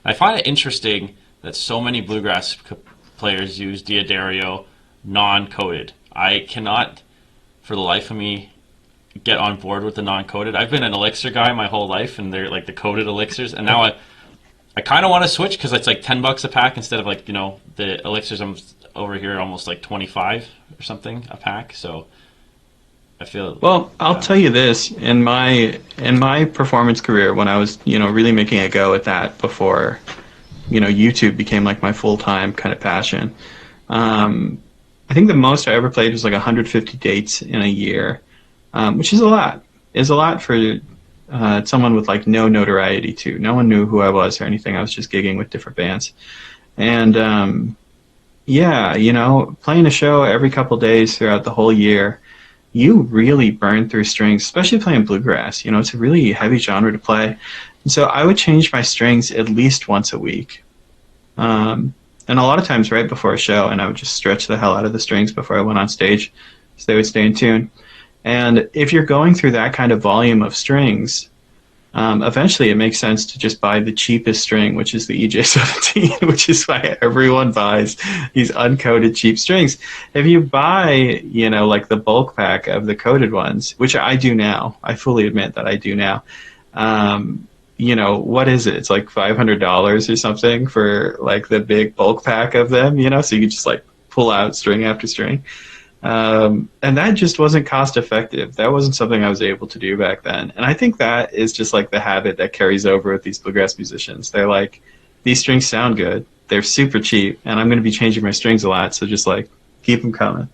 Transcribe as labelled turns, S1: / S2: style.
S1: I find it interesting that so many players use Diodario non-coated. I cannot, for the life of me, get on board with the non-coated. I've been an elixir guy my whole life, and they're like the coated elixirs, and now I kind of want to switch because it's like $10 a pack instead of like the elixirs I'm over here almost like 25 or something a pack. So I feel
S2: Well, I'll tell you this, in my performance career when I was, really making a go at that before, YouTube became like my full-time kind of passion. I think the most I ever played was like 150 dates in a year, which is a lot. Is a lot for someone with like no notoriety too. No one knew who I was or anything. I was just gigging with different bands, and yeah, playing a show every couple days throughout the whole year, you really burn through strings, especially playing bluegrass. It's a really heavy genre to play, and so I would change my strings at least once a week. And a lot of times right before a show, and I would just stretch the hell out of the strings before I went on stage so they would stay in tune. And if you're going through that kind of volume of strings, eventually it makes sense to just buy the cheapest string, which is the EJ17, which is why everyone buys these uncoated cheap strings. If you buy, like the bulk pack of the coated ones, which I do now, I fully admit that I do now, what is it? It's like $500 or something for like the big bulk pack of them, so you just like pull out string after string. And that just wasn't cost effective. That wasn't something I was able to do back then. And I think that is just like the habit that carries over with these bluegrass musicians. They're like, these strings sound good. They're super cheap, and I'm going to be changing my strings a lot. So just like keep them coming.